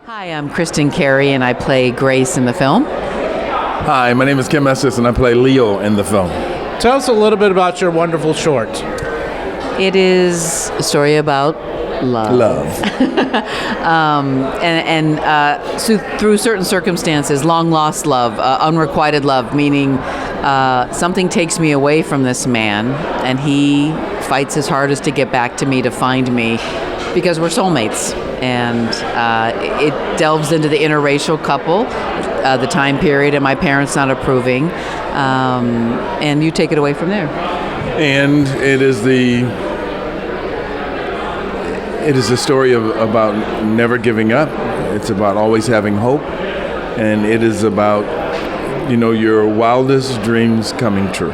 Hi, I'm Kristin Carrey, and I play Grace in the film. Hi, my name is Kim Estes, and I play Leo in the film. Tell us a little bit about your wonderful short. It is a story about love. So through certain circumstances, long-lost love, unrequited love, meaning something takes me away from this man, and he fights his hardest to get back to me, to find me, because we're soulmates. And it delves into the interracial couple, the time period, and my parents not approving. And you take it away from there. And it is the story about never giving up. It's about always having hope, and it is about your wildest dreams coming true.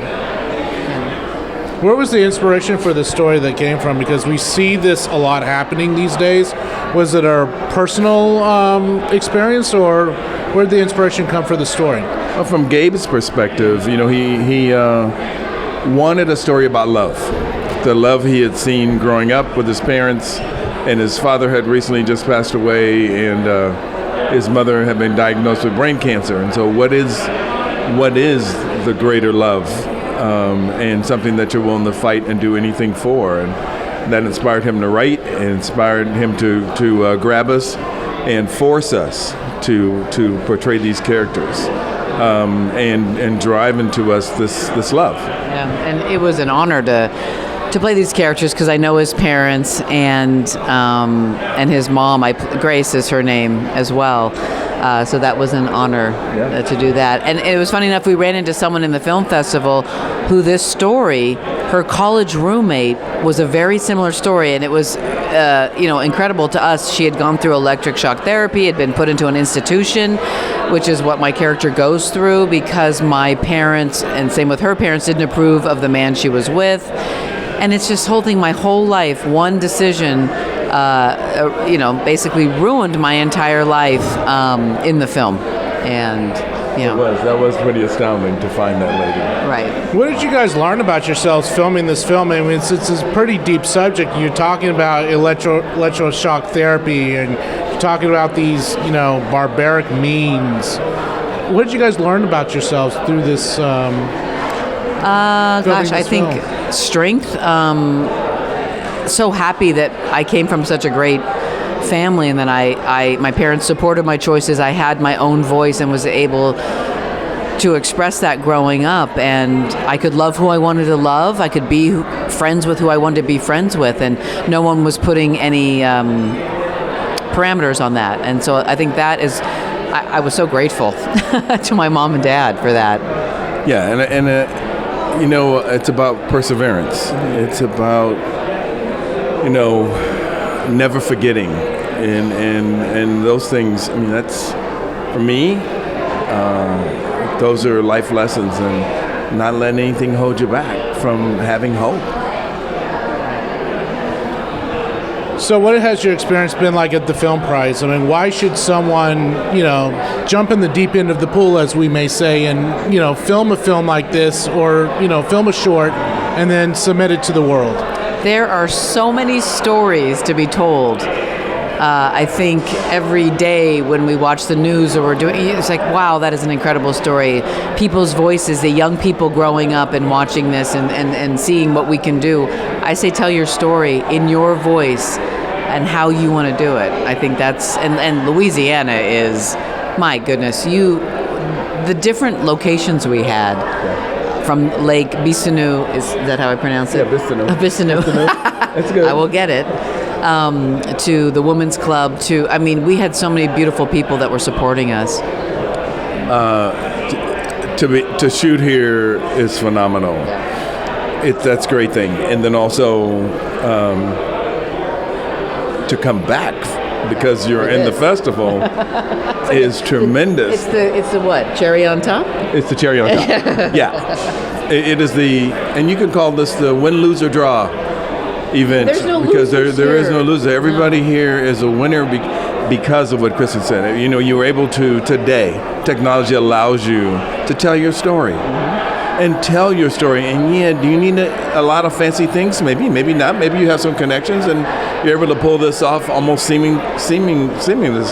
Where was the inspiration for the story that came from? Because we see this a lot happening these days. Was it a personal experience, or where did the inspiration come for the story? Well, from Gabe's perspective, he wanted a story about love. The love he had seen growing up with his parents, and his father had recently just passed away, and his mother had been diagnosed with brain cancer. And so what is the greater love? And something that you're willing to fight and do anything for. And that inspired him to write, and inspired him to grab us and force us to portray these characters and drive into us this love. Yeah, and it was an honor to play these characters, because I know his parents and his mom. Grace is her name as well. So that was an honor to do that. And it was funny enough, we ran into someone in the film festival who this story, her college roommate, was a very similar story. And it was, incredible to us. She had gone through electric shock therapy, had been put into an institution, which is what my character goes through, because my parents, and same with her parents, didn't approve of the man she was with. And it's just holding my whole life, one decision, basically ruined my entire life in the film. And, that was pretty astounding to find that lady. Right. What did you guys learn about yourselves filming this film? I mean, it's a pretty deep subject. You're talking about electroshock therapy, and you're talking about these, barbaric means. What did you guys learn about yourselves through this? I think strength. So happy that I came from such a great family, and that my parents supported my choices. I had my own voice and was able to express that growing up, and I could love who I wanted to love. I could be friends with who I wanted to be friends with, and no one was putting any parameters on that. And so I think that is, I was so grateful to my mom and dad for that. Yeah, and it's about perseverance. It's about never forgetting, and those things. I mean, that's, for me, those are life lessons, and not letting anything hold you back from having hope. So what has your experience been like at the Film Prize? I mean, why should someone, jump in the deep end of the pool, as we may say, and, film a film like this, or, film a short and then submit it to the world? There are so many stories to be told. I think every day when we watch the news or we're doing, it's like, wow, that is an incredible story. People's voices, the young people growing up and watching this and seeing what we can do. I say, tell your story in your voice and how you want to do it. I think that's, and Louisiana is, my goodness, the different locations we had. From Lake Bisonou, is that how I pronounce it? Yeah, Bisonou. Bisonou. That's good. I will get it. To the Women's Club, we had so many beautiful people that were supporting us. To shoot here is phenomenal. That's a great thing. And then also to come back, because you're in the festival, is tremendous. It's the what? Cherry on top? It's the cherry on top. Yeah. It is and you can call this the win, lose, or draw event. There's no because losers there is here. no loser. Everybody here is a winner because of what Kristin said. You were able to, today, technology allows you to tell your story. and tell your story. And yeah, do you need a lot of fancy things? Maybe, maybe not. Maybe you have some connections and you're able to pull this off almost seamlessly and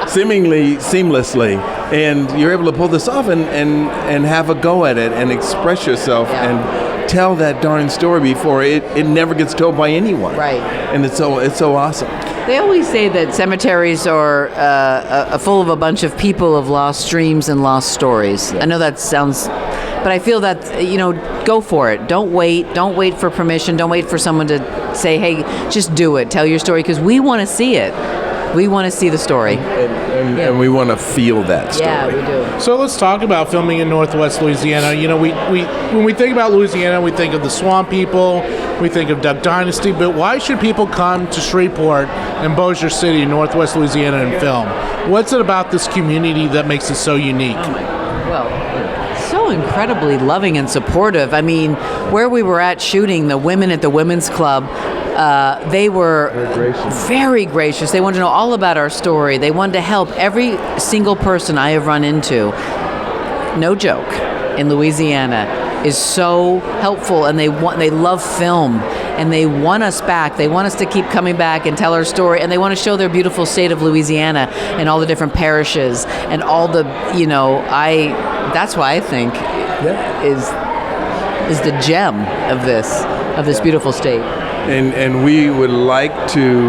seemingly seamlessly. And you're able to pull this off and have a go at it and express yourself and tell that darn story before it never gets told by anyone. Right. And it's so awesome. They always say that cemeteries are full of a bunch of people of lost dreams and lost stories. I know that sounds, but I feel that, go for it. Don't wait for permission. Don't wait for someone to say, hey, just do it. Tell your story, because we want to see it. We want to see the story. And we want to feel that story. Yeah, we do. So let's talk about filming in Northwest Louisiana. When we think about Louisiana, we think of the Swamp People, we think of Duck Dynasty, but why should people come to Shreveport and Bossier City, Northwest Louisiana, and film? What's it about this community that makes it so unique? So incredibly loving and supportive. I mean, where we were at shooting, the women at the Women's Club, they were very gracious. They wanted to know all about our story. They wanted to help. Every single person I have run into, no joke, in Louisiana is so helpful, and they love film, and they want us back. They want us to keep coming back and tell our story, and they want to show their beautiful state of Louisiana and all the different parishes and all the, that's why I think is the gem of this beautiful state. And we would like to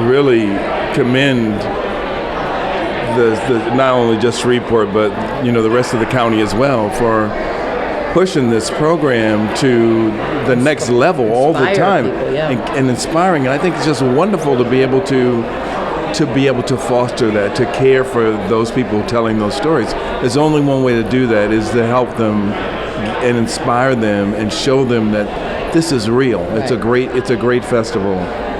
really commend the not only just Shreveport, but the rest of the county as well for pushing this program to the next level all the time, people, and inspiring. And I think it's just wonderful to be able to foster that, to care for those people telling those stories. There's only one way to do that, is to help them and inspire them and show them that this is real. Right. It's a great festival,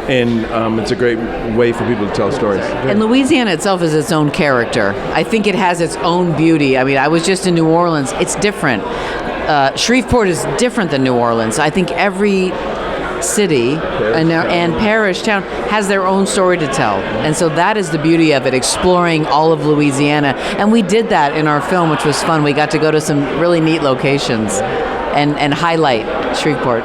and it's a great way for people to tell stories. And Louisiana itself is its own character. I think it has its own beauty. I mean, I was just in New Orleans. It's different. Shreveport is different than New Orleans. I think every city and parish town has their own story to tell, and so that is the beauty of it, exploring all of Louisiana. And we did that in our film, which was fun. We got to go to some really neat locations and highlight Shreveport.